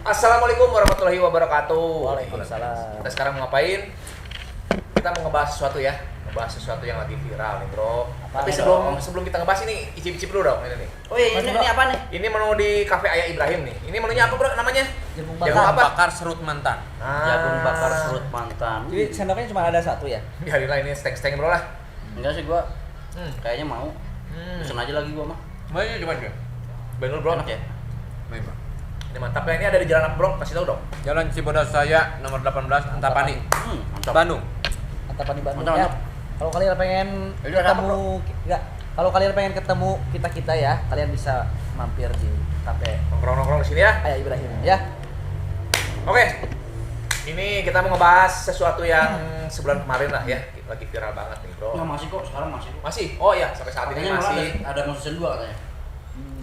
Assalamualaikum warahmatullahi wabarakatuh. Waalaikumsalam. Kita sekarang mau ngapain? Kita mau ngebahas sesuatu ya, ngebahas sesuatu yang lagi viral nih bro. Apa Tapi nih, sebelum kita ngebahas ini, icip-icip dulu dong ini nih. Oh iya, ini apa nih? Ini menu di Cafe Ayah Ibrahim nih. Ini menunya apa bro namanya? Jagung Jagung bakar. apa? Bakar serut mantan. Jagung bakar serut mantan. Jadi sendoknya cuma ada satu ya? Biarin lah ini steng-steng bro lah. Enggak sih gua, Hmm. kayaknya mau. Pesen aja lagi gua mah. Mana coba aja. Bener bro. Enak ya? Baik, Pak. Ini mantap ya, ini ada di jalan apa bro? Kasih tahu dong. Jalan Cibodas Raya nomor 18 Antapani, Mantap. Bandung. Antapani Bandung Mantap, ya. mantap. Kalau kalian pengen Ini ada apa, ketemu enggak, kalau kalian pengen ketemu kita ya, kalian bisa mampir di Cafe Nongkrong-nongkrong di sini ya. Ayah Ibrahim ya. Oke. Ini kita mau ngebahas sesuatu yang sebulan kemarin lah ya, lagi viral banget nih bro. Enggak masih kok, sekarang masih kok. Masih? Oh iya, sampai saat ini Katanya malah masih. ada mau season 2 katanya.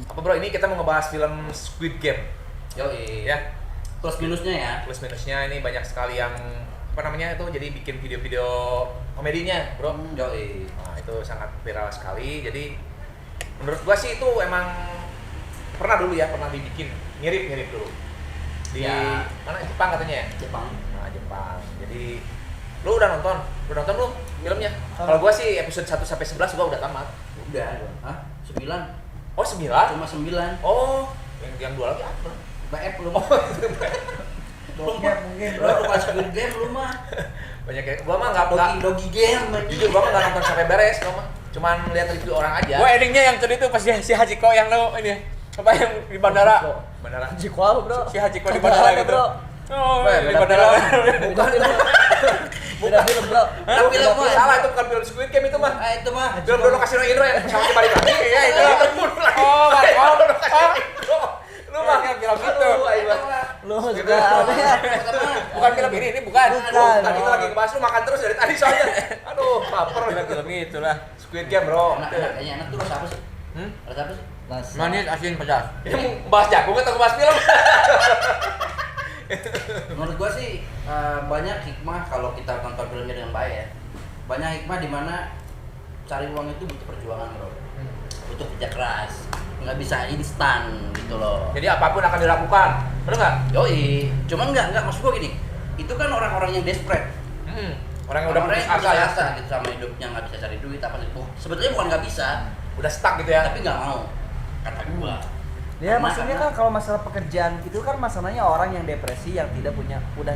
Apa bro? Ini kita mau ngebahas film Squid Game Yoi. ya. Plus minusnya ya. Plus minusnya ini banyak sekali yang apa namanya itu, jadi bikin video-video komedinya bro. Yoi. Nah, itu sangat viral sekali. Jadi menurut gua sih itu emang pernah dulu ya, pernah dibikin mirip-mirip dulu di Ya. mana, Jepang katanya ya. Jepang. Nah, Jepang. Jadi lu udah nonton lu filmnya? Kalau gua sih episode 1 sampai 11 gua udah tamat. Udah. Hah? 9. Oh, 9? Cuma 9. Oh, yang dua lagi apa? BF lu. Oh, Bokep mungkin, Bro, bukan Squid Game lu mah. banyak ya. Gua mah enggak Dogi game. jujur gua mah enggak nonton sampai beres, gua mah. Cuman lihat review orang aja. Gua endingnya yang tadi itu pas si Hachiko yang lo ini apa yang di bandara. Beneran. Jiko bro. Si Hachiko di bandara gitu. Oh, di bandara. Bukan itu. Beda film bro. Tapi film mah Salah, itu bukan film Squid Game itu mah. Ah, itu mah. Film Dono Kasino Indro yang pesawatnya balik lagi. Iya, itu. Oh, Marco. Dono Kasino Indro. Lu mah Iya, film itu. Lu juga ada ya. Bukan film ini bukan. Bukan. Tadi kita lagi ngebahas, lu makan terus dari tadi soalnya. Aduh, baper. Bukan film itu lah. Squid Game, bro. Kayaknya enak tuh rasa apa sih? Hmm? Rasa apa sih? Manis, asin, pedas. Ini mau bahas jagung atau bahas film? Menurut gua sih banyak hikmah kalau kita tonton filmnya dengan baik ya. Banyak hikmah di mana cari uang itu butuh perjuangan bro, butuh kerja keras, nggak bisa instan gitu loh. Jadi apapun akan dilakukan, bener nggak? Yoi, cuman nggak maksud gua gini, itu kan orang-orang yang desperate, Orang yang udah orang-orang putus yang asa ya, asa gitu sama hidupnya, nggak bisa cari duit apa sih? Sebetulnya bukan nggak bisa, udah stuck gitu ya. tapi nggak mau, kata gua. Ya Karena- maksudnya kan kalau masalah pekerjaan gitu kan masalahnya orang yang depresi yang udah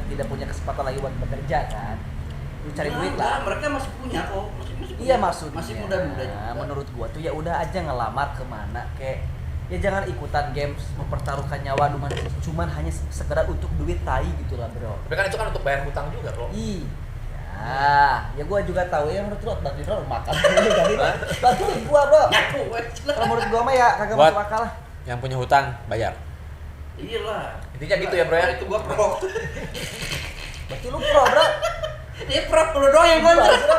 tidak punya kesempatan lagi buat bekerja kan. Lu cari Nah, duit enggak, lah. mereka masih punya kok, masih punya. Iya maksudnya. Masih muda-muda juga. Nah, menurut gua tuh ya udah aja ngelamar kemana kayak ya jangan ikutan games mempertaruhkan nyawa cuman hanya sekedar untuk duit tai gitu lah bro. Tapi kan itu kan untuk bayar hutang juga, bro. Ya gua juga tahu ya menurut lu bantuin lu makan. Jadi bantuin gua bro. Nyaku, Kalau menurut gua mah ya kagak Buat- masuk akal lah. Yang punya hutang bayar. Iya lah. Intinya gitu ya, bro ya. Itu gua pro. Berarti lu pro bro. Dia pro lu doang yang kontra. Bro.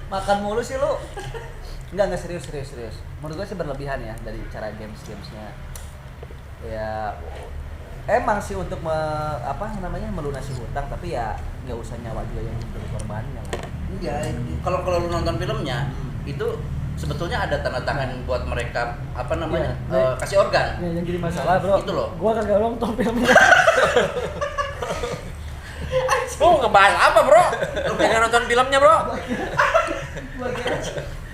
Makan mulu sih lu. Enggak serius. Menurut gua sih berlebihan ya dari cara gamesnya. Ya emang sih untuk melunasi hutang, tapi ya nggak usah nyawa juga yang jadi korbannya lah. Enggak, kalau lu nonton filmnya itu sebetulnya ada tanda tangan buat mereka Iya. kasih organ. Ya, yang jadi masalah bro. Itu loh. Gua kagak nonton filmnya. Oh, ngebahas apa, Bro? Lu pengen nonton filmnya, Bro?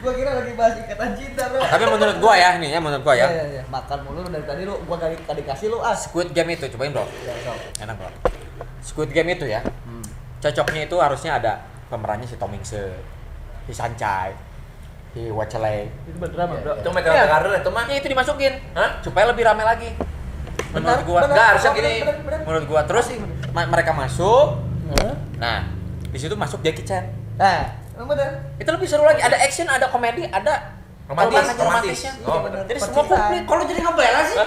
Gua kira lagi bahas ikatan cinta bro. Tapi menurut gua ya, nih ya menurut gua ya. Iya. Makan mulu dari tadi lu, gua gak dikasih lu Squid Game itu cobain, Bro. Ya, so. Enak, Bro. Squid Game itu ya. Cocoknya itu harusnya ada pemerannya si Tomingse, si Sancai, si Wacele. Itu berdrama bro. Itu megang karir itu mah. Ya itu dimasukin, Hah? supaya lebih rame lagi. Menurut gua. Enggak, harusnya gini. Menurut gua terus mereka masuk. Hah? Nah, di situ masuk Jackie Chan. Nah, emang bener. Itu lebih seru lagi. Ada action, ada komedi, ada Romantis. romantisnya. Oh, bener. Jadi semua komplit. Kalau jadi ngebela sih?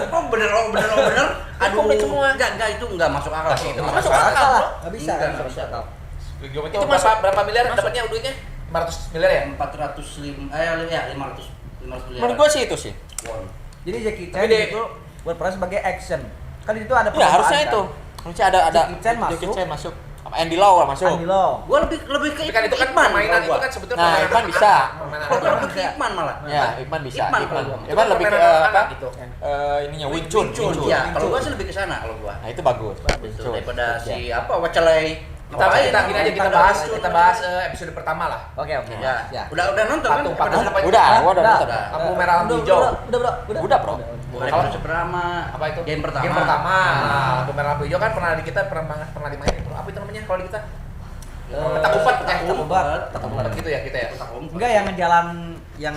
Oh bener. Aduh, Komplit semua. Enggak itu enggak masuk akal sih. Itu Itu masuk masuk akal. akal. Salah. Gak bisa Enggak, kan nggak masuk akal. Squid Game itu Itu masuk. berapa miliar Masuk. dapatnya duitnya? 500 miliar ya? 405 ya 500 miliar. Menurut gua sih itu sih. Won. Jadi Jackie Tapi Chan itu berperan sebagai action. Kan itu ada Ya harusnya perlombaan, itu. kan? Harusnya ada Jackie Chan Jackie masuk. Chan masuk. Andy Lau masuk. Andy Lau. Gua lebih ke Tapi kan itu kan Ikman permainan kalau itu gua. kan sebetulnya Nah, permainan Ikman bisa. permainan Gua anak. lebih ke Ikman malah. Ya, Ikman bisa. Ikman Ikman, kalau gua. Itu Ikman kan lebih ke permainan apa? anak gitu. Ininya Wing Chun. Iya, kalau gua sih lebih ke sana kalau gua. Nah, itu bagus. Itu Chun. daripada Ya. si apa Wacalai. Kita gini aja kita bahas episode pertama lah. Oke, oke. Ya. Ya. Udah nonton kan? Patung, Pada patung. apa? Udah, gua udah Udah. nonton. Lampu merah lampu hijau. Udah, bro. Bukan Kalau- episode pertama. Apa itu? Game pertama. Game pertama. Nah, lampu merah lampu hijau kan pernah pernah dimainin. Apa itu namanya kalau di kita? Petak umpet, petak umpet. Petak umpet gitu ya kita ya. Petak umpet. Enggak yang jalan yang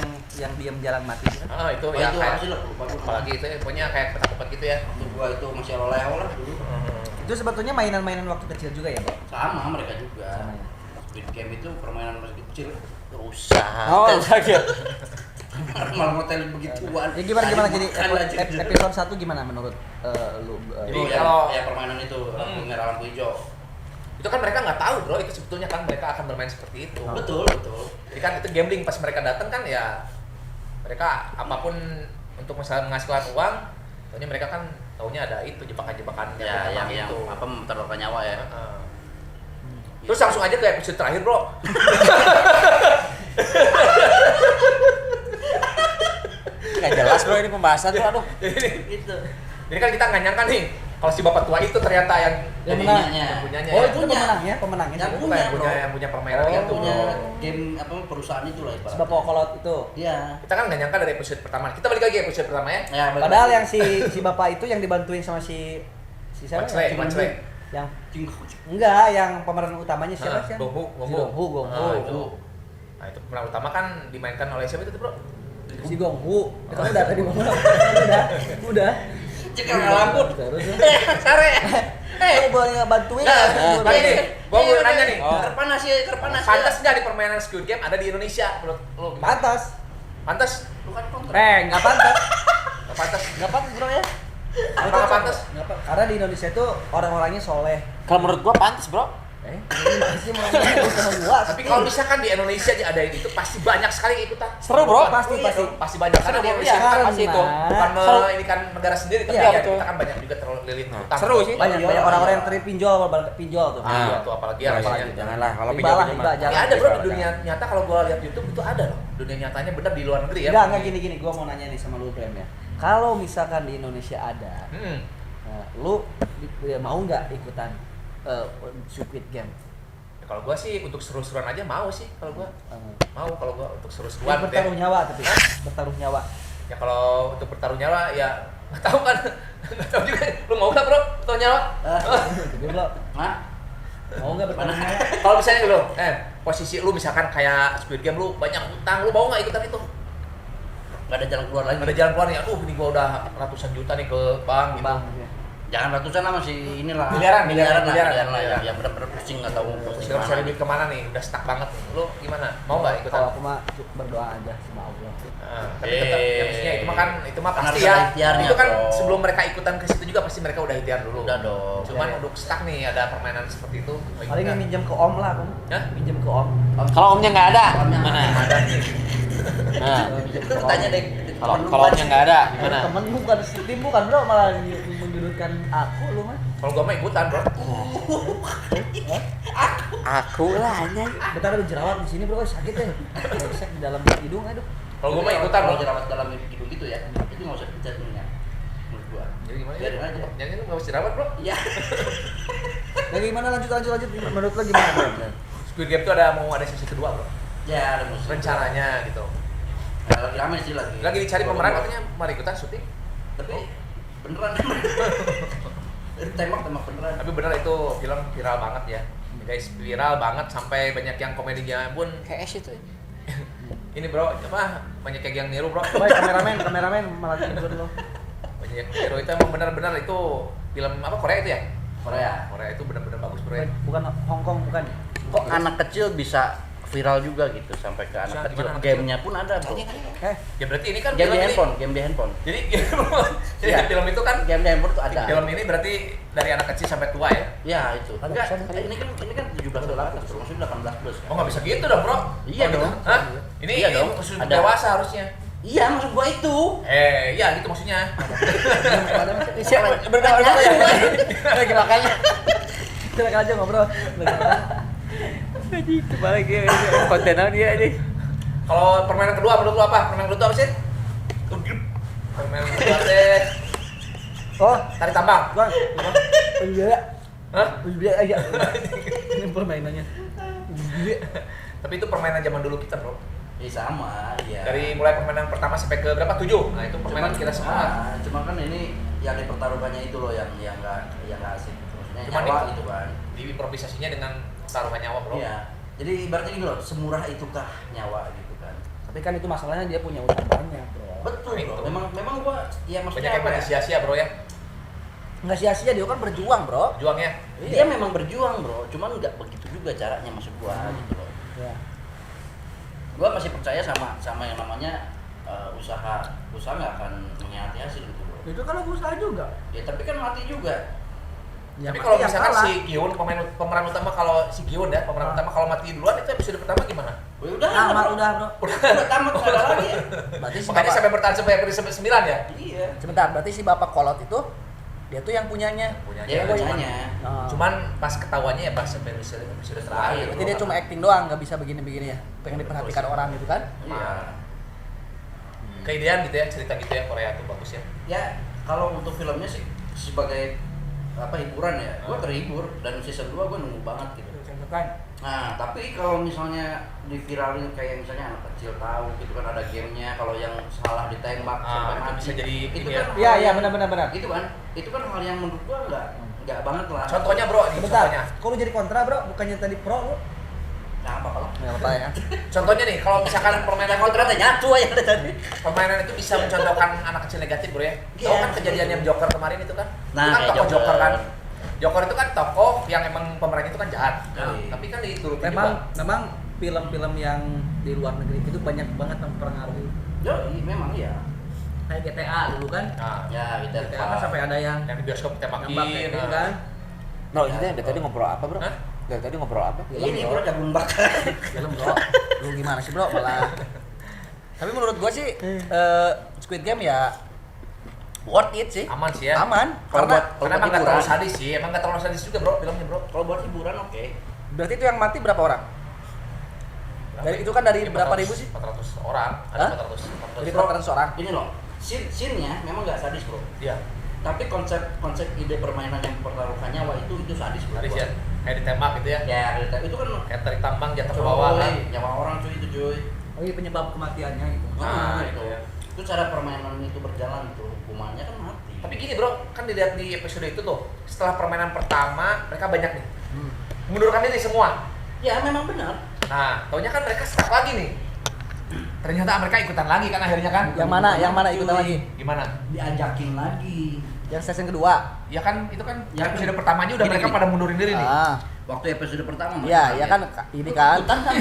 diam jalan mati gitu. Ah, itu Oh, ya itu kayak apa sih lo? Lupa gua. apalagi itu ya, pokoknya kayak petak umpet gitu ya. Waktu gua itu masih oleh-oleh dulu. Itu sebetulnya mainan-mainan waktu kecil juga ya, Bro? Sama mereka juga. Sama ya. Squid Game itu permainan masih kecil. Rusak. Oh, sakit. Malah motel begituan. Ya gimana jadi Makan aja. episode 1 gimana menurut lu? Jadi Jadi kalau- ya permainan itu lampu merah lampu hijau. Itu kan mereka nggak tahu bro, itu sebetulnya kan mereka akan bermain seperti itu. Betul, betul. Jadi kan itu gambling pas mereka datang kan ya mereka apapun untuk misalnya menghasilkan uang, taunya mereka kan taunya ada itu jebakan-jebakan Ya, yang itu. apa mempertaruhkan nyawa ya. Heeh. Terus langsung aja ke episode terakhir bro. Nggak jelas bro ini pembahasan tuh, aduh. Gitu. Jadi kan kita nggak nyangka nih kalau si bapak tua itu ternyata yang Yang jadi menang. yang punyanya. Oh, ya. itu punya. pemenangnya. Yang Bukan punya, yang punya bro. yang punya permainan Oh, Yang itu. punya game apa perusahaan itu lah Sebab kolot itu. Iya. Kita kan nggak nyangka dari episode pertama. Kita balik lagi episode pertama ya. Ya, Padahal yang si bapak itu yang dibantuin sama si siapa? Wacley, Si Wacley. Yang enggak, yang pemeran utamanya siapa Ah, sih? Gonghu, Si Gonghu. Gonghu, Gonghu. Ah, itu. Nah, itu pemeran utama kan dimainkan oleh siapa itu tuh, Bro? Si Gonghu. Itu kan udah tadi ngomong. Udah. Cekal lampu. Terus. Sare. Eh, boleh bantuin. Nah, tapi ini, gua mau nanya nih. Oh. Kerpanas ya, kerpanas. Pantas nggak di permainan Squid Game ada di Indonesia menurut lu? gimana? Pantas. Pantas? Lu kan kontrak. Nggak pantas. Nggak pantas? Nggak pantas, Bro ya. Apa nggak pantas? Nggak pantas. Karena di Indonesia itu orang-orangnya soleh. Kalau menurut gua pantas bro. Ini sih mau sama gua. Tapi kalau misalkan di Indonesia aja ada itu pasti banyak sekali yang ikutan. Seru, bro. Pasti, Iya, pasti. pasti banyak karena di Seru, Indonesia iya, kan pasti itu. bukan Seru. ini kan negara sendiri tapi Iya, ya betul. kita kan banyak juga terlilit utang. Seru sih. Banyak Iya, banyak orang-orang iya. yang terpinjol, pinjol tuh. Ah, pinjol. itu apalagi Ya, apalagi. janganlah kalau Riba pinjam lah, pinjam riba, mah. jangan. Ini ada bro di Jangan. dunia nyata kalau gua lihat YouTube itu ada loh. Dunia nyatanya bener di luar negeri ya. Enggak gini, gua mau nanya nih sama lu Prem ya. Kalau misalkan di Indonesia ada, Hmm. lu ya, mau nggak ikutan Squid Game? Ya, kalau gua sih untuk seru-seruan aja mau sih kalau gua. Eh, Mau kalau gua untuk ya, seru-seruan gitu ya. bertaruh nyawa tapi bertaruh nyawa. Ya kalau untuk bertaruh nyawa ya nggak tahu kan. Nggak tahu juga. Lu mau nggak bro bertaruh nyawa? Jadi lo Hah? mau nggak bertaruh nyawa? Kalau misalnya lu, posisi lu misalkan kayak Squid Game lu banyak utang, lu mau nggak ikutan itu? Gak ada jalan keluar lagi. Ada jalan keluar nih, aduh ini gua udah ratusan juta nih ke bank gitu. Bang, Jangan ratusan lah masih inilah. Miliaran, miliaran miliaran. lah. Yang benar-benar pusing nggak tahu pusing Udah cari kemana. duit kemana nih, udah stuck banget nih. Lu gimana? Mau nggak ikutan? Kalau aku mah berdoa aja sama Allah. Nah, tapi tetap ya maksudnya itu mah Kan pasti harus ya. ada ikhtiarnya, Itu kan bro. sebelum mereka ikutan ke situ juga pasti mereka udah ikhtiar dulu. Udah dong. Cuman Ya. untuk stuck nih ada permainan seperti itu. Paling minjem ke Om lah, aku. Hah? Minjem ke Om. Kalau omnya nggak ada, Omnya gimana? Ada nih. Nah, Minjem ke Om. Tanya deh. kalau omnya nggak ada, gimana? Temen bukan tim bukan bro, malah menjudutkan aku lu mah. Kalau gua mah ikutan, Bro. Aku lah hanya. Bentar ada jerawat di sini bro, sakit ya. Bisa di dalam hidung aduh. Kalau gua mah ikutan, Bro. Kalau jerawat dalam hidung gitu ya. Itu nggak usah dicat minyak. Menurut gua. Jadi gimana ya? Biarin aja. Yang ini enggak usah dirawat, Bro. Iya. Nah, gimana lanjut. Menurut lo gimana bro? Squid Game tuh mau ada sesi kedua, Bro. Ya ada musuh. Rencananya gitu. Nah, lagi rame sih lagi. Lagi dicari pemeran katanya mari ikutan syuting. Tapi beneran. Tembak beneran. Tapi bener itu film viral banget ya. Guys, viral banget sampai banyak yang komedinya pun Kayak es itu. ini bro, apa banyak yang niru bro. Baik kameramen malah tidur lo. Banyak yang niru itu emang benar-benar itu film apa Korea itu ya? Korea. Korea itu benar-benar bagus bro ya. Bukan Hong Kong bukan. Kok anak kecil bisa viral juga gitu sampai ke anak Bisa, kecil. gimana anak Gamenya pun ada bro. Ya berarti ini kan Game di film ini. handphone, game di handphone. Jadi Iya. film itu kan Game di handphone tuh ada. film ini berarti dari anak kecil sampai tua ya? Ya itu. Ada Enggak, pesan kali. ini kan 17 ke atas, bro. Maksudnya 18 plus. Oh nggak bisa gitu dong bro? Iya Oh, gitu. dong. Hah? Ini Iya dong. khusus Ada. dewasa harusnya. Iya, maksud gua itu. Iya gitu maksudnya. Siapa? Berdua ya. Lagi makanya. silakan aja ngobrol. Jadi itu balik ya kontenan dia ini. Kalau permainan kedua menurut lu apa? Permainan kedua apa sih? Permainan kedua teh Oh, tarik tambang. Bang. Iya. Hah? Iya aja. Ini permainannya. Iya. Tapi itu permainan zaman dulu kita, Bro. sama ya. Dari mulai permainan pertama sampai ke berapa? 7. Nah, itu permainan kita semua. Cuma kan ini yang dipertaruhkannya itu loh yang nggak asik. Maksudnya Cuman nyawa itu- gitu kan. Di improvisasinya dengan taruhan nyawa, Bro. Iya. Jadi ibaratnya gini loh, semurah itukah nyawa gitu kan. Tapi kan itu masalahnya dia punya utang banyak, Bro. Betul Itu. bro. Memang gua ya Banyak maksudnya yang apa ya? mati sia-sia, Bro ya. Nggak sia-sia dia kan berjuang, Bro. Juangnya. Dia memang berjuang bro, cuman nggak begitu juga caranya maksud gua gitu loh. Ya. Gua masih percaya sama yang namanya usaha nggak akan mengkhianati hasil gitu bro. Itu kan usaha juga. Ya tapi kan mati juga. Ya, Tapi mati kalau yang misalkan kalah. si Giun pemeran utama kalau si Giun ya, pemeran utama kalau mati duluan itu episode pertama gimana? Oh, ya udah Tamat bro. udah, Bro. Udah tamat nggak ada lagi ya. Berarti si Makanya bapak, sampai bertahan sampai episode 9 ya. Iya. sebentar, berarti si bapak kolot itu dia tuh yang punyanya. Punyanya. Dia punyanya. Nah, Cuman pas ketahuannya ya pas sampai episode terakhir. berarti dia cuma acting doang, nggak bisa begini-begini ya. Pengen diperhatikan orang gitu kan? Iya. Keidean gitu ya, cerita gitu ya, Korea tuh bagus ya. Ya kalau untuk filmnya sih sebagai apa hiburan ya, gua terhibur dan season 2 gua nunggu banget gitu. Nah, tapi kalau misalnya diviralin kayak misalnya anak kecil tahu gitu kan ada gamenya, kalau yang salah ditembak sampai itu mati bisa jadi itu ini kan ya. Iya, hal iya yang- benar. itu kan hal yang menurut gua nggak banget lah. Contohnya, Bro, ini Sebentar, contohnya. kok lu jadi kontra, Bro? Bukannya tadi pro lu? Nah, apa lah. Nggak apa ya. Contohnya nih, kalau misalkan permainan Kontraknya nyatu aja dari tadi. permainan itu bisa mencontohkan anak kecil negatif, Bro ya. Iya. Tahu kan kejadian yang Joker kemarin itu kan? Nah, itu kan kayak tokoh Joker Joker. kan. Joker itu kan tokoh yang emang pemerannya itu kan jahat. Nah, Iya. tapi kan diturutin Memang film-film yang di luar negeri itu banyak banget mempengaruhi. Yo, memang iya. Kayak GTA dulu kan? Nah, Ya, kita GTA kan sampai ada yang yang di bioskop tembakin. nembak kayak gitu nah. kan? Bro, ini dari tadi ngobrol apa, Bro? Hah? Dari tadi ngobrol apa? ini bro jagung bakar. Film, Bro. Lu gimana sih, Bro? Malah. Tapi menurut gua sih Squid Game ya worth it sih. Aman sih ya. Aman. Kalau Karena buat Karena emang nggak terlalu hiburan. sadis sih, emang nggak terlalu sadis juga, Bro, filmnya, Bro. Kalau buat hiburan oke. berarti itu yang mati berapa orang? Dari itu kan dari berapa ribu sih? 400 orang. Hah? Ada 400. Dari 400. 400 orang. Ini loh, scene-nya memang nggak sadis bro. Iya, Tapi konsep ide permainan yang mempertaruhkan nyawa itu sadis bro. sadis ya. Kayak ditembak gitu ya. Ya, itu kan Kayak tarik tambang jatuh ke bawah kan. nyawa orang cuy itu cuy. Oh iya, penyebab kematiannya gitu. Nah, itu. itu ya. Itu cara permainan itu berjalan itu, hukumannya kan mati. Tapi gini, Bro, kan dilihat di episode itu tuh, setelah permainan pertama mereka banyak nih mengundurkan diri semua. Ya memang benar. Nah, taunya kan mereka stuck lagi nih. Ternyata mereka ikutan lagi kan akhirnya kan? Yang mana? Yang mana ikutan lagi? Gimana? Diajakin lagi. Yang season kedua. Ya kan itu kan Ya, episode pertamanya udah gini, mereka gini. pada mundurin diri nih. Ah, Waktu episode pertama. iya, ya kan ini kan. Ikutan kan?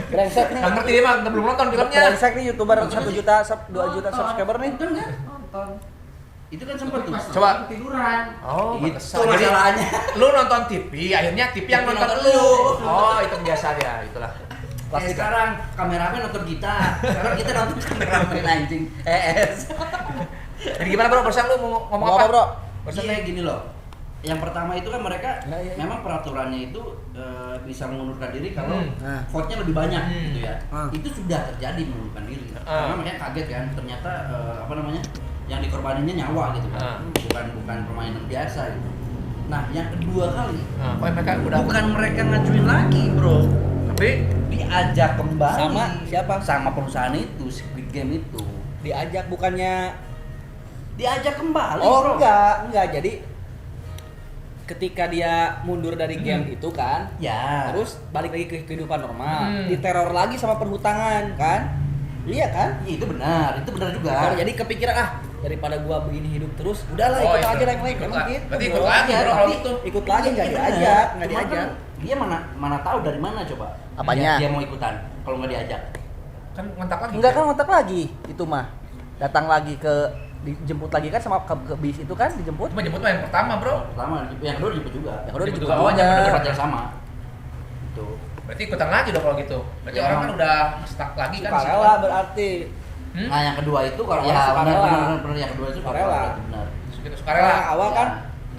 Brengsek nih. Nggak ngerti dia mah, belum nonton filmnya. Brengsek nih YouTuber 1 juta, 2 juta subscriber nih. Nonton kan? Nonton. Itu kan sempat tuh. Coba. Tiduran. Oh, itu pantesan. Jadi, masalahnya. lu nonton TV, akhirnya TV yang TV nonton nonton lu. lu. Oh, itu biasa dia, itulah. Kayak sekarang kameramen nonton kita. Sekarang kita nonton kameramen anjing. Jadi gimana, Bro? Barusan lu mau ngomong Mau apa? apa, Bro? Barusan Iya gini loh. Yang pertama itu kan mereka Nah, iya. memang peraturannya itu bisa mengundurkan diri kalau Nah. vote-nya lebih banyak Hmm. gitu ya. Ah. Itu sudah terjadi mengundurkan diri. Ah. Karena mereka kaget kan ternyata apa namanya? Yang dikorbaninnya nyawa gitu kan. Ah. Bukan permainan biasa gitu. Nah, yang kedua kali Nah, oh, mereka udah bukan mereka ngajuin lagi, Bro. tapi Diajak kembali Sama siapa? Sama perusahaan itu, Squid Game itu. Diajak bukannya. Diajak kembali, Oh, Bro. enggak. Jadi ketika dia mundur dari game itu kan, Ya. terus balik lagi ke kehidupan normal, Hmm. diteror lagi sama perhutangan kan? Iya kan? Iya, itu benar juga. Nah, jadi kepikiran daripada gua begini hidup terus, udahlah Oh, ikut itu. aja yang lain. Ikut Emang lah. gitu. Berarti Bro. ikut lagi, Iya, Bro, kalau tapi gitu. Ikut lagi nggak Iya, diajak, benar. nggak Cuma diajak. kan dia mana tahu dari mana coba. Apanya? Dia mau ikutan kalau nggak diajak. kan ngontak lagi. Enggak kan kontak lagi itu mah. Datang lagi dijemput lagi kan sama ke bis itu kan dijemput. Cuma jemput mah yang pertama, Bro. Pertama, yang kedua dijemput juga. Yang kedua Dijemput dijemput juga. Oh, juga. yang Tempat yang sama. Itu. Berarti ikutan lagi dong kalau gitu. Berarti Ya. orang kan udah stuck lagi kan. di situ. Sukarela berarti. Hmm? Nah, yang kedua itu kalau Ya, ya sukarela. benar yang kedua itu Sukarela. benar. Gitu Karena sukarela awal kan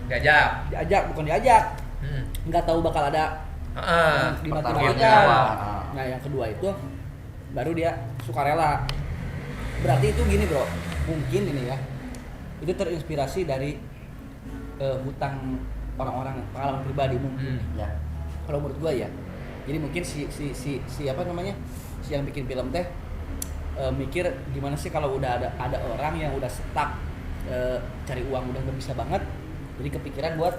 diajak. diajak bukan diajak. Hmm. nggak tahu bakal ada Pertarungannya dimati-matikan. apa? Nah yang kedua itu baru dia sukarela. Berarti itu gini bro, mungkin ini ya, itu terinspirasi dari hutang orang-orang, pengalaman pribadi mungkin. Ya. Kalau menurut gua ya, jadi mungkin si apa namanya, si yang bikin film teh mikir gimana sih kalau udah ada orang yang udah stuck cari uang udah nggak bisa banget, jadi kepikiran buat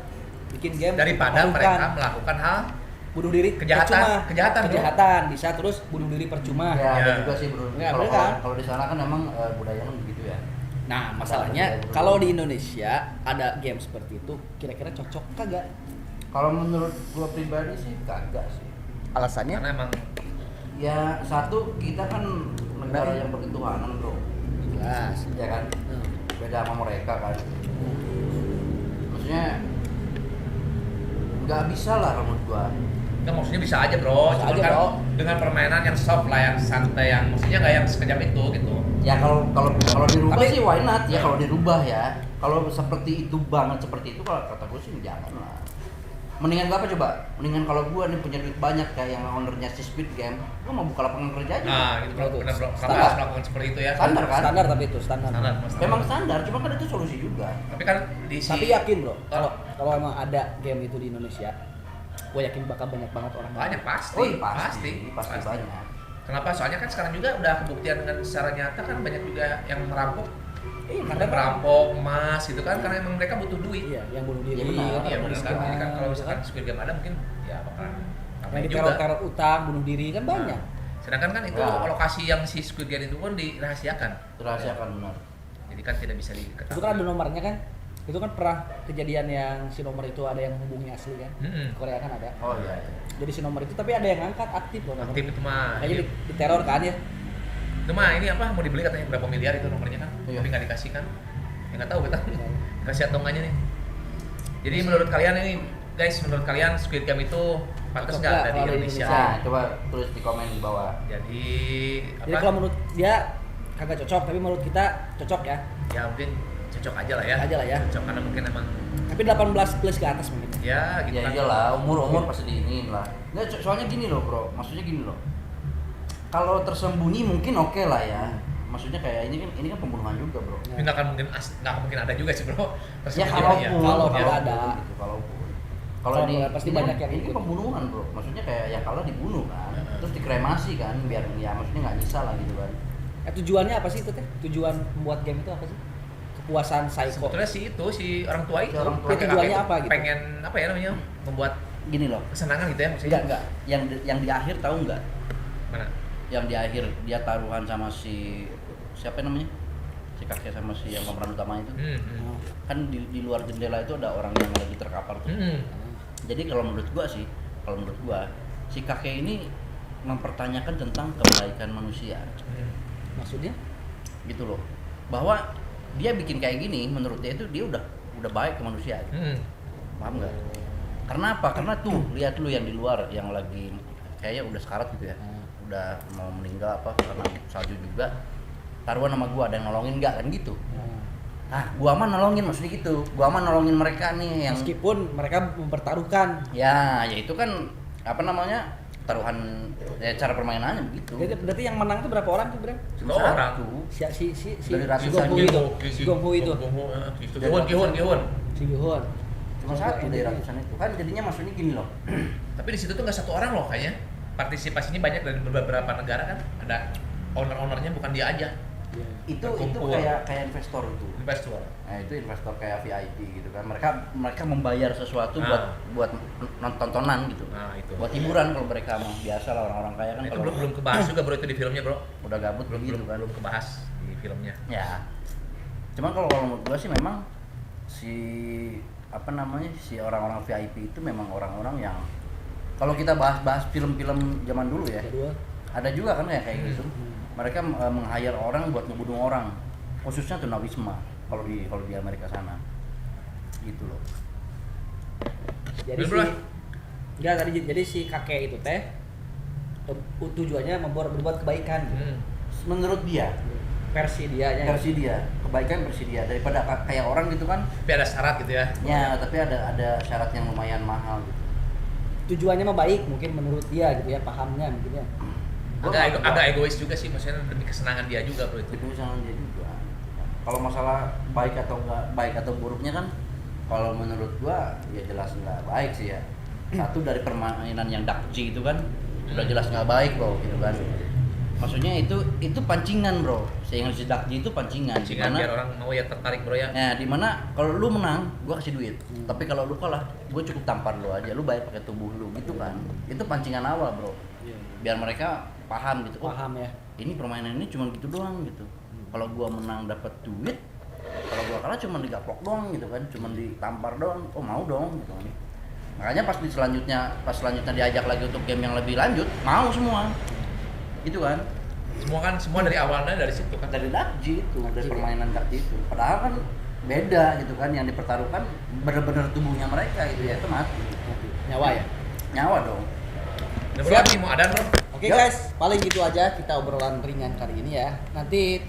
bikin game Daripada mempertaruhkan. mereka melakukan hal bunuh diri Kejahatan, percuma. bro. kejahatan bisa terus bunuh diri percuma. Ya, ada Ya. juga sih bro. Ya, Kalau bener kan? kalau di sana kan memang budayanya begitu ya. Nah masalahnya Ada, kalau di Indonesia ada game seperti itu kira-kira cocok kagak? Kalau menurut gua pribadi sih kagak sih. Alasannya? karena emang Ya satu kita kan negara yang berketuhanan bro, Jelas. ya kan. Beda sama mereka kan. Maksudnya nggak bisa lah menurut gua. Enggak, maksudnya bisa aja bro, Bisa cuma aja, kan bro. dengan permainan yang soft lah, yang santai, yang maksudnya nggak yang sekejap itu gitu. Ya kalau dirubah Tapi- sih why not ya, kalau dirubah ya. Kalau seperti itu banget seperti itu, kalau kata gue sih jangan lah. Mendingan gua apa coba? Mendingan kalau gua nih punya duit banyak kayak yang ownernya si Squid Game, gua mau buka lapangan kerja aja. Nah gitu bro, Betul. benar bro, kenapa Standar. harus melakukan seperti itu ya? Standar kan? Standar tapi itu standar. Standar, Mas. Memang standar, cuma kan itu solusi juga. Tapi kan di si Tapi yakin bro, kalau emang ada game itu di Indonesia, gue yakin bakal banyak banget orang. banyak pasti, Oh iya, pasti banyak. Kenapa? Soalnya kan sekarang juga udah kebuktian dengan secara nyata kan banyak juga yang merampok, Iya, ada karena merampok emas gitu kan, karena emang mereka butuh duit. Iya, yang bunuh diri. Iya, benar. Iya benar kan. miskin, Jadi kan kalau gitu misalkan Squid Game ada mungkin ya bakalan yang ramai di juga. teror utang, bunuh diri kan banyak. Nah, sedangkan kan itu Ya. lokasi yang si Squid Game itu pun dirahasiakan. Dirahasiakan benar. Jadi kan tidak bisa diketahui. Itu kan ada nomornya kan. Itu kan pernah kejadian yang si nomor itu ada yang hubungi asli kan. Mm-mm. Di Korea kan ada. Oh iya. Jadi si nomor itu tapi ada yang angkat aktif loh nomor. Aktif itu mah. Kayaknya di teror kan ya. Itu mah ini apa mau dibeli katanya berapa miliar itu nomornya kan. Iya. Tapi nggak dikasih kan. Ya nggak tahu kita. Kasih atau enggaknya nih. Jadi menurut kalian ini guys, menurut kalian Squid Game itu pantas Cocok nggak nggak ada di kalau di Indonesia? Indonesia? Nah, coba tulis di komen di bawah. Jadi Jadi kalau menurut dia kagak cocok, tapi menurut kita cocok ya. ya mungkin cocok aja lah ya. Aja lah ya. Cocok karena mungkin emang Tapi 18 plus ke atas mungkin. ya gitu Ya kan. iyalah, umur pasti diinin lah. Nggak, soalnya gini loh bro, maksudnya gini loh. Kalau tersembunyi mungkin oke lah ya. Maksudnya kayak ini kan pembunuhan juga bro. Tapi nggak akan mungkin nggak mungkin ada juga sih bro. Ya Tersembunyi kalaupun, ya. ada. gitu, kalaupun. Kalau Kalau ini pasti ini banyak kan- yang ini ikut. kan pembunuhan bro. Maksudnya kayak yang kalah dibunuh kan, Heeh. terus dikremasi kan, biar ya maksudnya nggak nyisa lah gitu kan. Tujuannya apa sih itu teh? Tujuan membuat game itu apa sih? Kepuasan psycho. Sebetulnya si itu si orang tua itu Si orang tua. kakek-kakek Tujuannya itu apa gitu? pengen apa ya namanya membuat Gini loh, kesenangan gitu ya maksudnya. enggak. Yang di akhir tahu nggak? Mana? Yang di akhir dia taruhan sama si siapa namanya? Si kakek sama si yang pemeran utama itu. Oh. Kan di luar jendela itu ada orang yang lagi terkapar tuh. Jadi kalau menurut gua si kakek ini mempertanyakan tentang kebaikan manusia Maksudnya? gitu loh. Bahwa dia bikin kayak gini menurut dia itu dia udah baik ke manusia gitu. Paham nggak? Karena apa? Karena tuh lihat lu yang di luar yang lagi kayaknya udah sekarat gitu ya. Udah mau meninggal apa karena salju juga. Taruhan sama gua ada yang nolongin nggak kan gitu. Nah, gua mah nolongin maksudnya gitu. Gua mah nolongin mereka nih yang Meskipun mereka mempertaruhkan. ya itu kan apa namanya? Taruhan ya cara permainannya begitu. Jadi berarti yang menang itu berapa orang tuh, Bro? Cuma Dua orang. satu. Si Dari ratusan Gonghu gitu. itu. Si Gonghu itu. Gihun. Si Gihun. Cuma satu dari ratusan itu. Kan jadinya maksudnya gini loh. Tapi di situ tuh nggak satu orang loh kayaknya. Partisipasinya banyak dari beberapa negara kan. Ada owner-ownernya bukan dia aja. Itu Berkumpul. kayak investor itu. Investor. Nah, itu investor kayak VIP gitu kan. Mereka membayar sesuatu Nah. buat tontonan gitu. Nah itu. Buat hiburan kalau mereka mah biasa lah orang-orang kaya kan Nah, itu kalau belum kebahas juga bro itu di filmnya bro. udah gabut begitu kan. Belum kebahas di filmnya. Ya. Cuman kalau menurut gua sih memang si apa namanya si orang-orang VIP itu memang orang-orang yang kalau kita bahas film-film zaman dulu ya, Kedua. ada juga kan kayak gitu. Mereka meng-hire orang buat ngebunuh orang, khususnya tunawisma kalau di Amerika sana, gitu loh. Jadi Bener, si Bro. enggak tadi jadi si kakek itu teh tujuannya berbuat kebaikan. Menurut dia, Versi dianya. versi dia, kebaikan versi dia daripada kayak orang gitu kan. Tapi ada syarat gitu ya. Ya, tapi ada syarat yang lumayan mahal gitu. tujuannya mah baik mungkin menurut dia gitu ya, pahamnya mungkin ya. Agak egois juga sih, maksudnya demi kesenangan dia juga bro itu. Itu misalnya dia juga. Kalau masalah baik atau enggak baik atau buruknya kan, kalau menurut gua ya jelas nggak baik sih ya. Satu dari permainan yang dakji itu kan udah jelas nggak baik bro, gitu kan. Maksudnya itu pancingan bro. Yang si dakji itu pancingan. Pancingan Dimana- biar orang mau ya tertarik bro ya. Nah, dimana kalau lu menang, gua kasih duit. Tapi kalau lu kalah, gua cukup tampar lu aja. Lu bayar pakai tubuh lu, gitu kan. Itu pancingan awal, bro. Biar mereka paham gitu. Oh, Paham ya. ini permainan ini cuma gitu doang gitu. Kalau gua menang dapat duit, kalau gua kalah cuma digaplok doang gitu kan, cuma ditampar doang. Oh, mau dong gitu kan. Makanya pas selanjutnya diajak lagi untuk game yang lebih lanjut, mau semua. Gitu kan. Semua dari awalnya dari situ kan. Dari dakji itu, dari permainan dakji itu. Padahal kan beda gitu kan, yang dipertaruhkan benar-benar tubuhnya mereka gitu ya, itu mati. Nyawa ya. Nyawa dong. Udah bro, lagi mau ada bro. Oke guys, paling gitu aja kita obrolan ringan kali ini ya. Nanti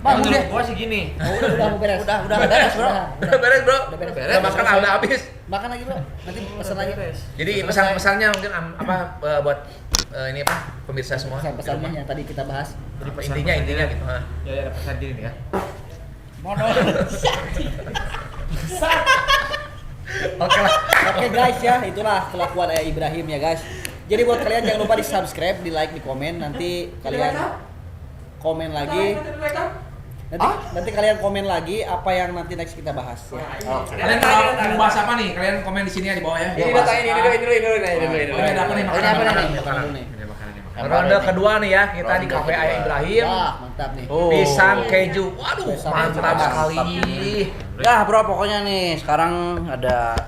Bang, udah. gua sih gini. udah mau beres. Udah beres, bro. Udah beres bro. Udah beres. Udah makan udah habis. Makan lagi bro. Nanti pesan lagi. Jadi pesan-pesannya mungkin buat ini apa pemirsa semua. Pesan-pesannya yang tadi kita bahas. Jadi intinya gitu. Ya ada pesan gini nih ya. Modal. Oke lah. Oke guys ya, itulah kelakuan Ayah Ibrahim ya guys. Jadi buat kalian jangan lupa di subscribe, di like, di komen. Nanti kalian komen lagi. Nanti kalian komen lagi apa yang nanti next kita bahas ya. Oke. Kalian mau bahas apa nih? Kalian komen di sini ya di bawah ya. Ini datanya ini dulu. Ini ada apa nih? Ini apa nih? Dulu nih. Ini makanan nih. Ronde kedua nih ya, kita di Ronde Cafe kedua. Ayah Ibrahim. Wah, mantap nih. Oh. Pisang keju. Waduh, Pisang mantap keju. sekali. Ya, bro, pokoknya nih sekarang ada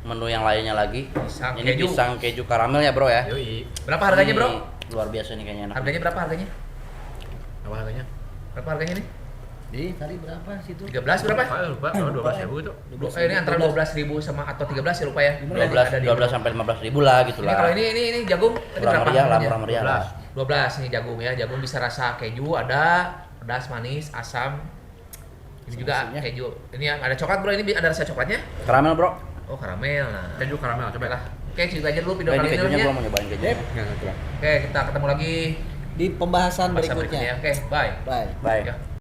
menu yang lainnya lagi. Pisang Ini keju. pisang keju karamel ya, bro ya. Yoi. Berapa harganya, Bro? Ini luar biasa nih kayaknya enak. Harganya berapa harganya? Apa harganya? Berapa harganya nih? Tadi berapa situ? 13 berapa? Lupa, 12.000 itu. Ini antara 12.000 sama atau 13 ya lupa ya. 12 sampai 15 ribu lah gitu Ini lah. kalau ini jagung tadi Murah berapa? meriah lah, harganya? murah meriah lah. 12 nih jagung ya. Jagung bisa rasa keju ada, pedas, manis, asam. Ini juga Asamnya. keju. Ini yang ada coklat bro, ini ada rasa coklatnya. Karamel, bro. Oh karamel. Nah. Keju karamel, coba lah. Oke, cerita aja dulu video Ini kali kejunya ini. gua mau nyobain keju. Enggak coba. Oke, kita ketemu lagi Di pembahasan masa berikutnya. Oke, bye. Bye. Bye. Ya.